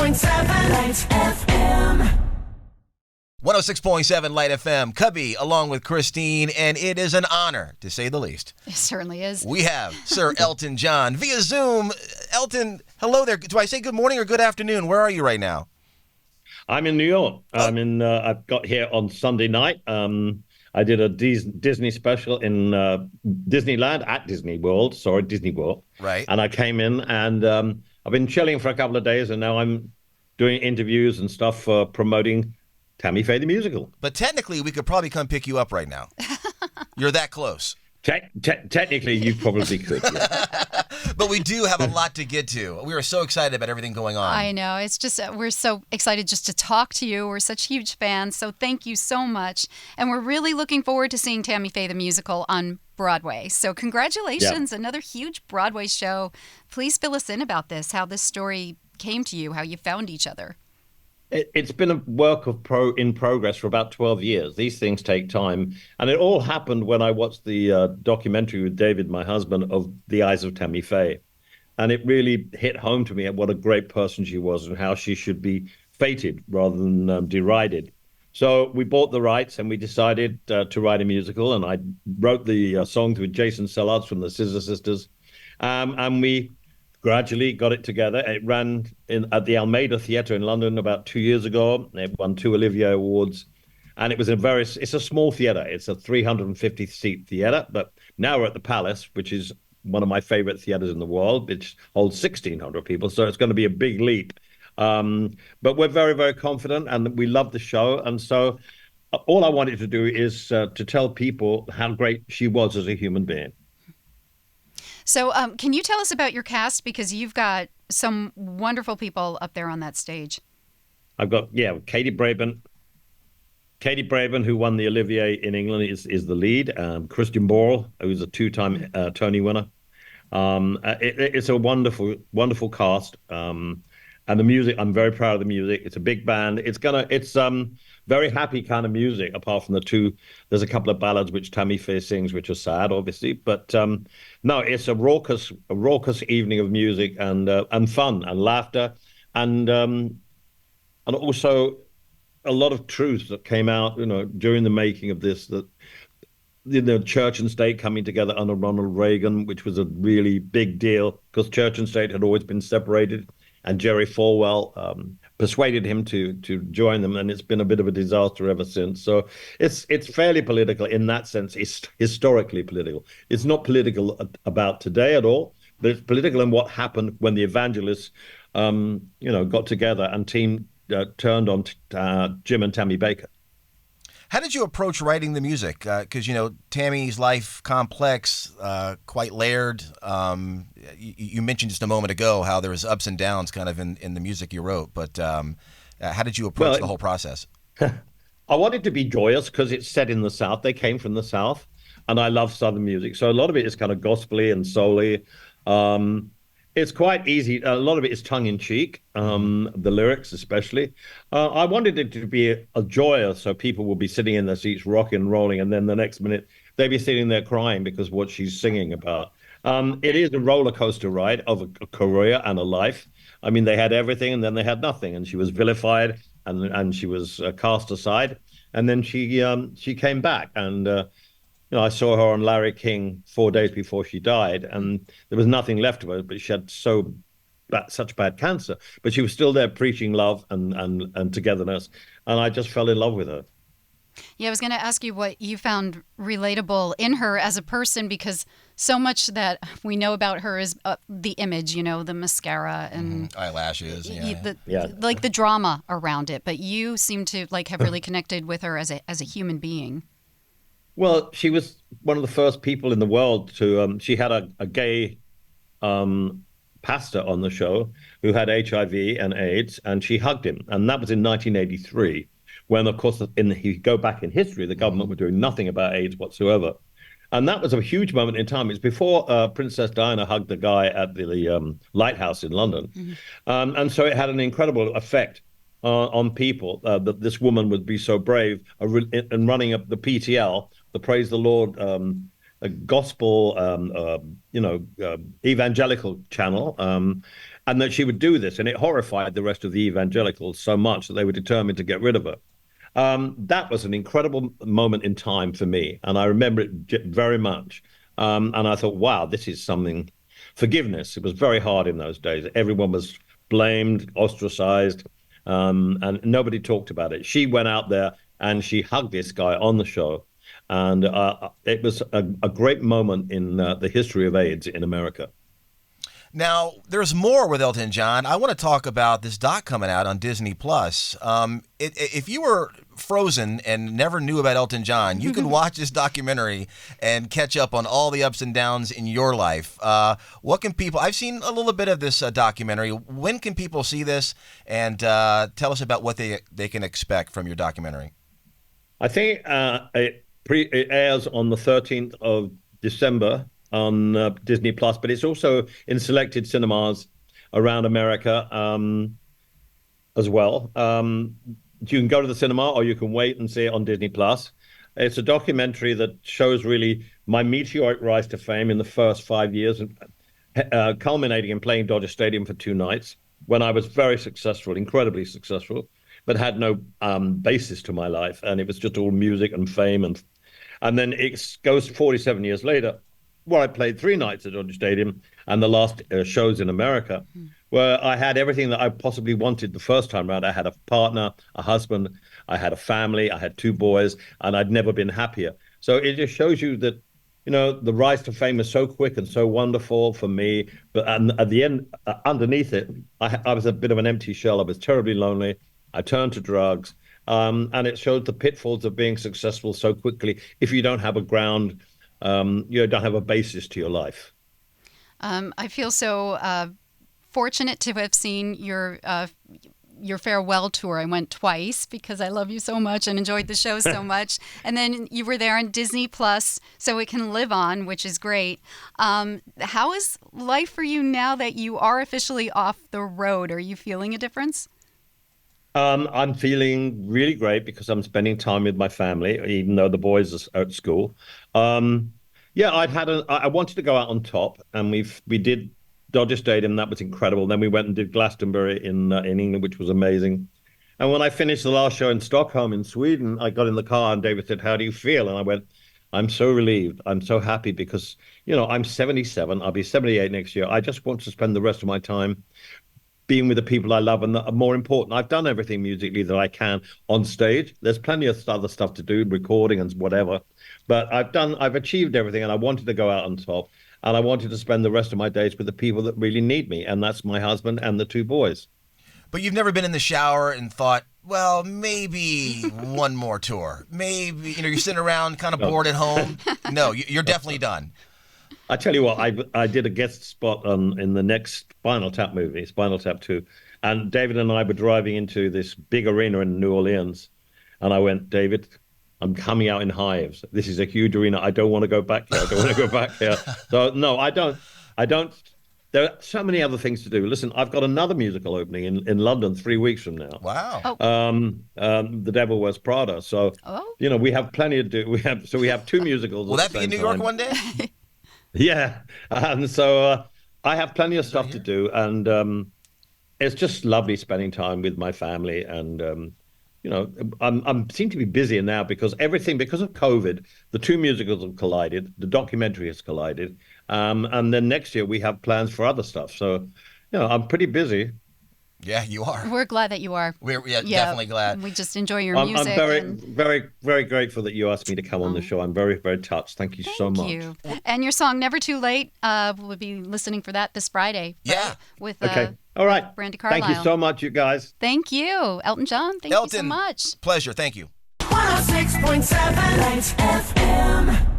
106.7 Lights FM. 106.7 Light FM, Cubby, along with Christine, and it is an honor, to say the least. It certainly is. We have Sir Elton John via Zoom. Elton, hello there. Do I say good morning or good afternoon? Where are you right now? I'm in New York. I've got here on Sunday night. I did a Disney special in Disneyland at Disney World. Right. And I came in and I've been chilling for a couple of days, and now I'm doing interviews and stuff for promoting Tammy Faye the musical. But technically, we could probably come pick you up right now. You're that close. Technically, you probably could. Yeah. But we do have a lot to get to. We are so excited about everything going on. I know. It's just, we're so excited just to talk to you. We're such huge fans. So thank you so much. And we're really looking forward to seeing Tammy Faye the musical on Broadway. So congratulations. Yeah. Another huge Broadway show. Please fill us in about this, how this story came to you, how you found each other. It's been a work in progress for about 12 years. These things take time. And it all happened when I watched the documentary with David, my husband, of The Eyes of Tammy Faye. And it really hit home to me at what a great person she was and how she should be feted rather than derided. So we bought the rights and we decided to write a musical. And I wrote the songs with Jason Sellards from the Scissor Sisters. And we gradually got it together. It ran at the Almeida Theatre in London about 2 years ago. It won 2 Olivier Awards. And it's a small theatre. It's a 350-seat theatre. But now we're at the Palace, which is one of my favorite theatres in the world, which holds 1,600 people. So it's going to be a big leap. But we're very, very confident and we love the show. And so all I wanted to do is to tell people how great she was as a human being. So can you tell us about your cast? Because you've got some wonderful people up there on that stage. I've got, Katie Braben. Katie Braben, who won the Olivier in England, is the lead. Christian Borle, who's a 2-time Tony winner. It's a wonderful, wonderful cast. And the music, I'm very proud of the music. It's a big band. It's very happy kind of music, apart from the two. There's a couple of ballads which Tammy Faye sings, which are sad, obviously. But no, it's a raucous evening of music and fun and laughter, and also a lot of truths that came out, during the making of this. That church and state coming together under Ronald Reagan, which was a really big deal because church and state had always been separated. And Jerry Falwell persuaded him to join them, and it's been a bit of a disaster ever since. So it's fairly political in that sense. It's historically political. It's not political about today at all, but it's political in what happened when the evangelists, got together and turned on Jim and Tammy Baker. How did you approach writing the music? Because, Tammy's life complex, quite layered. You mentioned just a moment ago how there was ups and downs kind of in the music you wrote. But how did you approach the whole process? I wanted to be joyous because it's set in the South. They came from the South, and I love Southern music. So a lot of it is kind of gospel-y and soul-y. It's quite easy. A lot of it is tongue-in-cheek, the lyrics especially. I wanted it to be a joyous, so people will be sitting in their seats rocking and rolling, and then the next minute they'll be sitting there crying because of what she's singing about. It is a roller coaster ride of a career and a life. I mean, they had everything and then they had nothing, and she was vilified and she was cast aside, and then she came back and. I saw her on Larry King 4 days before she died, and there was nothing left of her, but she had such bad cancer. But she was still there preaching love and togetherness, and I just fell in love with her. Yeah, I was going to ask you what you found relatable in her as a person, because so much that we know about her is the image, the mascara and eyelashes, like the drama around it. But you seem to have really connected with her as a human being. Well, she was one of the first people in the world to, she had a gay pastor on the show who had HIV and AIDS, and she hugged him. And that was in 1983, when, of course, if you go back in history, the government were doing nothing about AIDS whatsoever. And that was a huge moment in time. It's before Princess Diana hugged the guy at the lighthouse in London. Mm-hmm. And so it had an incredible effect on people that this woman would be so brave in running up the PTL, the Praise the Lord a gospel, evangelical channel. and that she would do this, and it horrified the rest of the evangelicals so much that they were determined to get rid of her. That was an incredible moment in time for me, and I remember it very much. And I thought, wow, this is something. Forgiveness. It was very hard in those days. Everyone was blamed, ostracized, and nobody talked about it. She went out there and she hugged this guy on the show, and it was a great moment in the history of AIDS in America. Now, there's more with Elton John. I want to talk about this doc coming out on Disney Plus. If you were frozen and never knew about Elton John, you can watch this documentary and catch up on all the ups and downs in your life. What can people? I've seen a little bit of this documentary. When can people see this? And tell us about what they can expect from your documentary. I think it airs on the 13th of December on Disney Plus, but it's also in selected cinemas around America as well. You can go to the cinema or you can wait and see it on Disney Plus. It's a documentary that shows really my meteoric rise to fame in the first 5 years, culminating in playing Dodger Stadium for 2 nights when I was very successful, incredibly successful, but had no basis to my life. And it was just all music and fame. And then it goes 47 years later, where I played 3 nights at Dodger Stadium and the last shows in America, where I had everything that I possibly wanted the first time around. I had a partner, a husband, I had a family, I had 2 boys, and I'd never been happier. So it just shows you that, the rise to fame is so quick and so wonderful for me. But at the end, underneath it, I was a bit of an empty shell. I was terribly lonely. I turned to drugs. And it showed the pitfalls of being successful so quickly if you don't have a ground. You don't have a basis to your life. I feel so fortunate to have seen your farewell tour. I went twice because I love you so much and enjoyed the show so much. And then you were there on Disney Plus, so it can live on, which is great. How is life for you now that you are officially off the road? Are you feeling a difference? I'm feeling really great because I'm spending time with my family, even though the boys are at school. Yeah, I wanted to go out on top, and we did Dodger Stadium. That was incredible. Then we went and did Glastonbury in England, which was amazing. And when I finished the last show in Stockholm in Sweden, I got in the car and David said, "How do you feel?" And I went, "I'm so relieved. I'm so happy because, I'm 77. I'll be 78 next year. I just want to spend the rest of my time being with the people I love and that are more important. I've done everything musically that I can on stage. There's plenty of other stuff to do, recording and whatever. But I've achieved everything, and I wanted to go out on top. And I wanted to spend the rest of my days with the people that really need me. And that's my husband and the 2 boys. But you've never been in the shower and thought, well, maybe one more tour. Maybe, you're sitting around kind of bored at home. No, you're definitely done. I tell you what, I did a guest spot in the next Spinal Tap movie, Spinal Tap 2. And David and I were driving into this big arena in New Orleans. And I went, "David, I'm coming out in hives. This is a huge arena. I don't want to go back here. I don't want to go back here." So, no, I don't. There are so many other things to do. Listen, I've got another musical opening in London 3 weeks from now. Wow. The Devil Wears Prada. So, we have plenty to do. We have 2 musicals. Will that be in New York one day? Yeah. And so I have plenty of stuff to do. And it's just lovely spending time with my family. And, I'm seem to be busier now because of COVID, the 2 musicals have collided. The documentary has collided. And then next year we have plans for other stuff. So, I'm pretty busy. Yeah, you are. We're glad that you are. We're definitely glad. We just enjoy your music. I'm very, very grateful that you asked me to come on the show. I'm very, very touched. Thank you so much. Thank you. And your song "Never Too Late," we'll be listening for that this Friday. Yeah. With okay. All right. Brandy Carlisle. Thank you so much, you guys. Thank you, Elton John. Thank you so much. Pleasure. Thank you. 106.7 Lights FM.